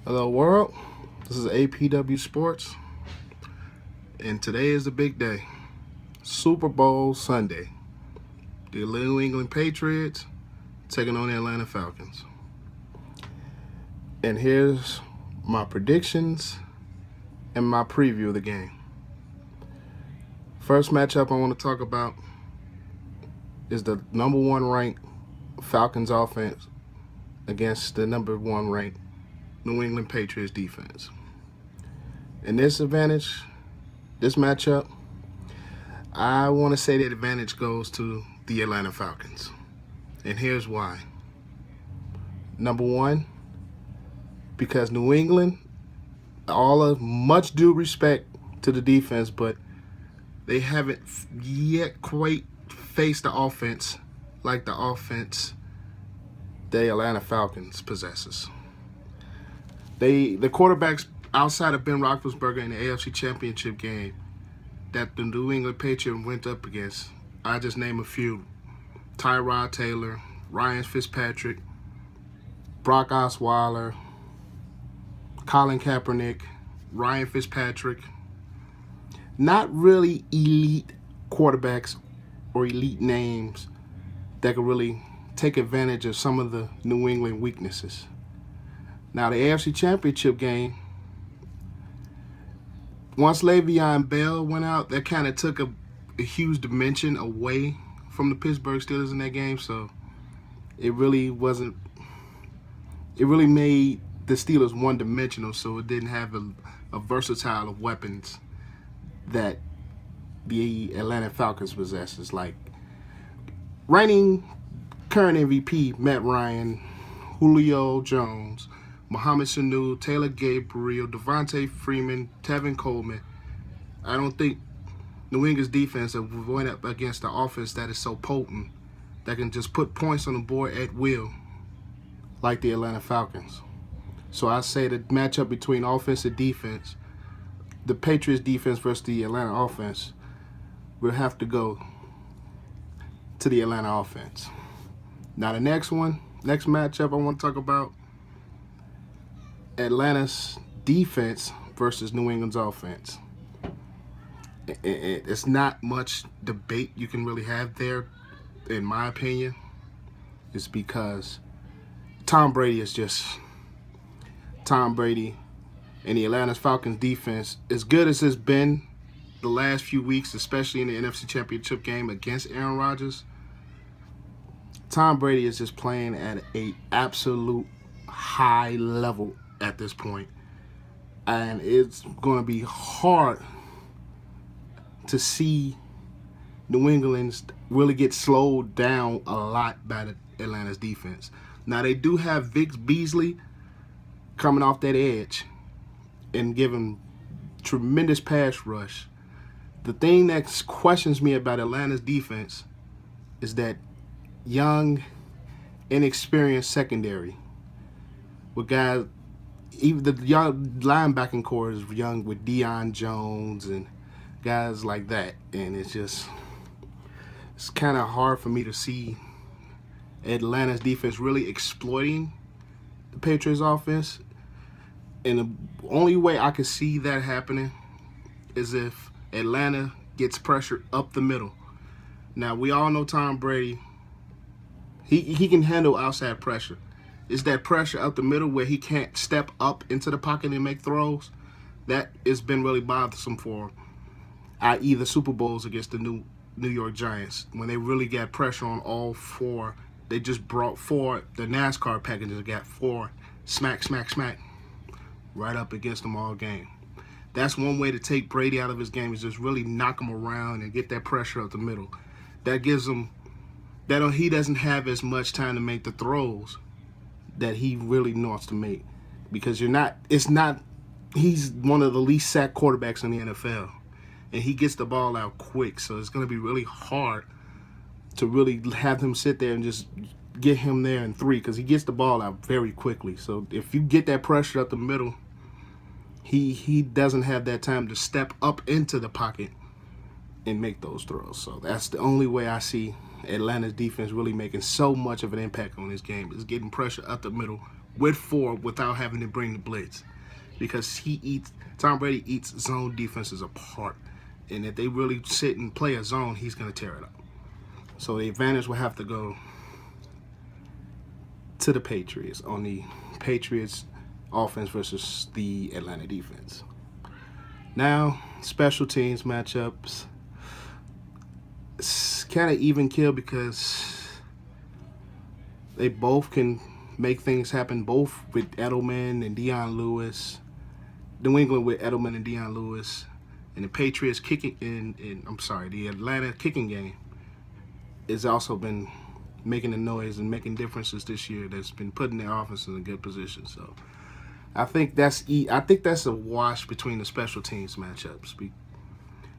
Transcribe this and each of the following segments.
Hello, world. This is APW Sports, and today is the big day Super Bowl Sunday. The New England Patriots taking on the Atlanta Falcons. And here's my predictions and my preview of the game. First matchup I want to talk about is the number one ranked Falcons offense against the number one ranked New England Patriots defense. In this matchup, I want to say the advantage goes to the Atlanta Falcons. And here's why. Number one, because New England, all of much due respect to the defense, but they haven't yet quite faced the offense like the offense the Atlanta Falcons possesses. The quarterbacks outside of Ben Roethlisberger in the AFC Championship game that the New England Patriots went up against, I just name a few: Tyrod Taylor, Ryan Fitzpatrick, Brock Osweiler, Colin Kaepernick, Ryan Fitzpatrick. Not really elite quarterbacks or elite names that could really take advantage of some of the New England weaknesses. Now, the AFC Championship game, once Le'Veon Bell went out, that kind of took a huge dimension away from the Pittsburgh Steelers in that game. So it really wasn't. It really made the Steelers one-dimensional, so it didn't have a versatile of weapons that the Atlanta Falcons possesses, like reigning current MVP Matt Ryan, Julio Jones, Mohamed Sanu, Taylor Gabriel, Devontae Freeman, Tevin Coleman. I don't think New England's defense went up against an offense that is so potent that can just put points on the board at will like the Atlanta Falcons. So I say the matchup between offense and defense, the Patriots defense versus the Atlanta offense, will have to go to the Atlanta offense. Now the next matchup I want to talk about, Atlanta's defense versus New England's offense. It's not much debate you can really have there, in my opinion. It's because Tom Brady is just Tom Brady, and the Atlanta Falcons defense, as good as it's been the last few weeks, especially in the NFC Championship game against Aaron Rodgers, Tom Brady is just playing at an absolute high level at this point. And it's going to be hard to see New England's really get slowed down a lot by the Atlanta's defense. Now, they do have Vic Beasley coming off that edge and giving tremendous pass rush. The thing that questions me about Atlanta's defense is that young, inexperienced secondary with guys. Even the young linebacking core is young with Deion Jones and guys like that, and it's kind of hard for me to see Atlanta's defense really exploiting the Patriots offense. And the only way I can see that happening is if Atlanta gets pressure up the middle. Now, we all know Tom Brady, he can handle outside pressure. It's that pressure up the middle where he can't step up into the pocket and make throws. That has been really bothersome for him, i.e. the Super Bowls against the New York Giants. When they really got pressure on all four, they just brought four, the NASCAR packages got four, smack, smack, smack, right up against them all game. That's one way to take Brady out of his game, is just really knock him around and get that pressure up the middle. That gives him, he doesn't have as much time to make the throws that he really wants to make, because he's one of the least sacked quarterbacks in the NFL, and he gets the ball out quick, so it's going to be really hard to really have him sit there and just get him there in three, because he gets the ball out very quickly. So if you get that pressure up the middle, he doesn't have that time to step up into the pocket and make those throws. So that's the only way I see Atlanta's defense really making so much of an impact on this game, is getting pressure up the middle with 4 without having to bring the blitz, because Tom Brady eats zone defenses apart, and if they really sit and play a zone, he's going to tear it up. So the advantage will have to go to the Patriots on the Patriots offense versus the Atlanta defense. Now, special teams matchups. It's kind of even kill because they both can make things happen, both with Edelman and Dion Lewis. New England with Edelman and Dion Lewis, and the Patriots kicking the Atlanta kicking game has also been making the noise and making differences this year. That's been putting their offense in a good position. So I think that's a wash between the special teams matchups.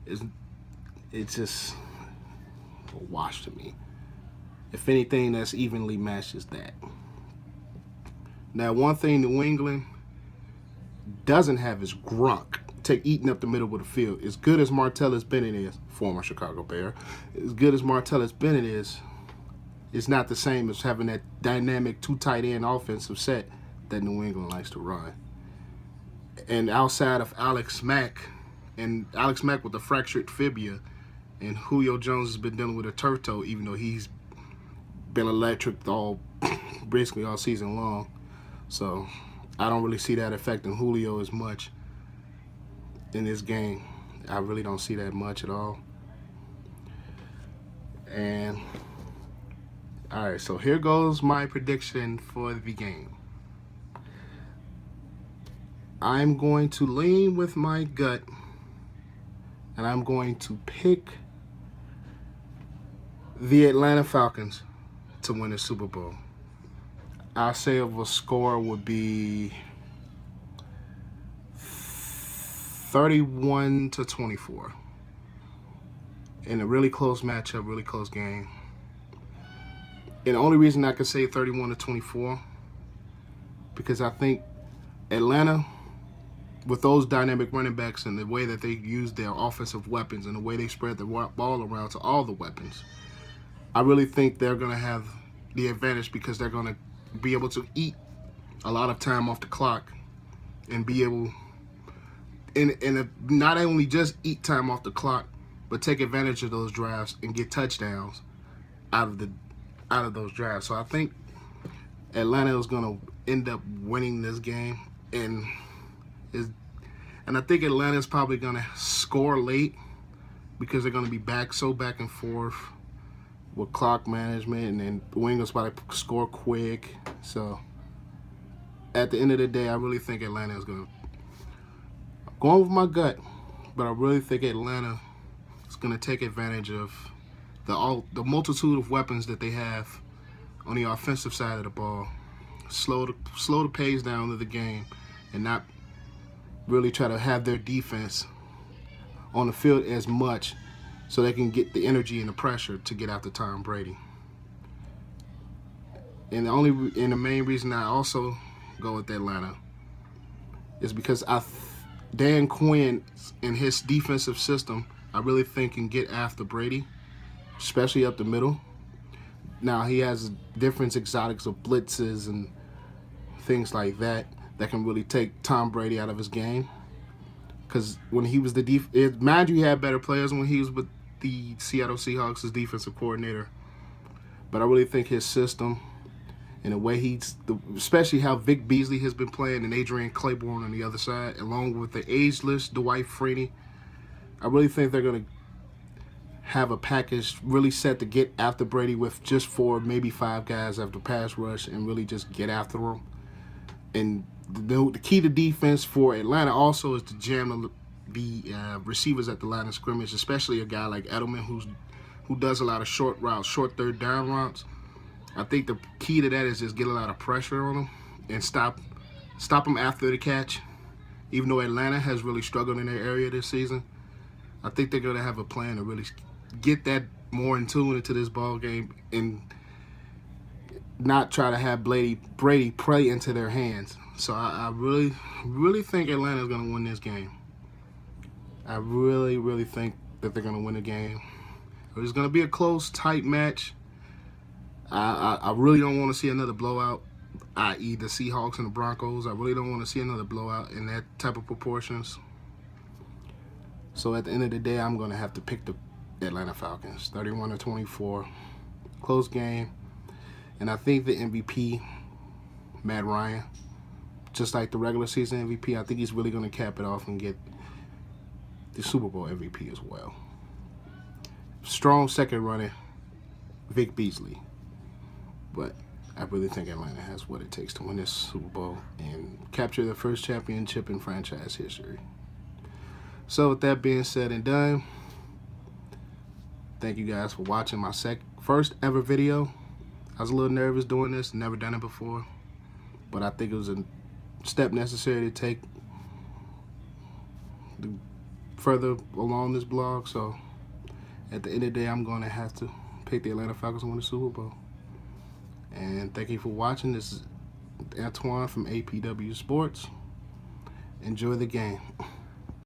It's just a wash to me. If anything, that's evenly matched as that. Now, one thing New England doesn't have is Gronk eating up the middle of the field. As good as Martellus Bennett is, former Chicago Bear, as good as Martellus Bennett is, it's not the same as having that dynamic 2 tight end offensive set that New England likes to run. And outside of Alex Mack with a fractured fibula, and Julio Jones has been dealing with a turf toe, even though he's been electric basically all season long. So I don't really see that affecting Julio as much in this game. I really don't see that much at all. And all right, so here goes my prediction for the game. I'm going to lean with my gut, and I'm going to pick the Atlanta Falcons to win the Super Bowl. I'll say of a score would be 31-24 in a really close matchup, really close game. And the only reason I can say 31-24 because I think Atlanta, with those dynamic running backs and the way that they use their offensive weapons and the way they spread the ball around to all the weapons, I really think they're going to have the advantage because they're going to be able to eat a lot of time off the clock and be able and not only just eat time off the clock, but take advantage of those drives and get touchdowns out of those drives. So I think Atlanta is going to end up winning this game, and I think Atlanta is probably going to score late because they're going to be back and forth with clock management, and then New England's about to score quick. So at the end of the day, I really think Atlanta is going to go with my gut, but I really think Atlanta is going to take advantage of the multitude of weapons that they have on the offensive side of the ball, slow the pace down of the game, and not really try to have their defense on the field as much so they can get the energy and the pressure to get after Tom Brady. And the main reason I also go with Atlanta is because Dan Quinn and his defensive system, I really think can get after Brady, especially up the middle. Now, he has different exotics of blitzes and things like that can really take Tom Brady out of his game. Because when he was mind you, he had better players when he was with the Seattle Seahawks as defensive coordinator. But I really think his system and the way especially how Vic Beasley has been playing and Adrian Claiborne on the other side, along with the ageless Dwight Freeney, I really think they're going to have a package really set to get after Brady with just 4, maybe 5 guys after pass rush and really just get after him. And the key to defense for Atlanta also is to jam the receivers at the line of scrimmage, especially a guy like Edelman who does a lot of short routes, short third down routes. I think the key to that is just get a lot of pressure on them and stop them after the catch. Even though Atlanta has really struggled in their area this season, I think they're going to have a plan to really get that more in tune into this ball game and not try to have Brady play into their hands. So I really, really think Atlanta is going to win this game. I really, really think that they're going to win the game. It's going to be a close, tight match. I really don't want to see another blowout. i.e. the Seahawks and the Broncos. I really don't want to see another blowout in that type of proportions. So at the end of the day, I'm going to have to pick the Atlanta Falcons, 31-24. Close game. And I think the MVP, Matt Ryan, just like the regular season MVP, I think he's really going to cap it off and get the Super Bowl MVP as well. Strong second runner, Vic Beasley. But I really think Atlanta has what it takes to win this Super Bowl and capture the first championship in franchise history. So with that being said and done, thank you guys for watching my first ever video. I was a little nervous doing this, never done it before, but I think it was a step necessary to take further along this blog. So at the end of the day, I'm going to have to pick the Atlanta Falcons to win the Super Bowl. And thank you for watching. This is Antoine from APW Sports. Enjoy the game.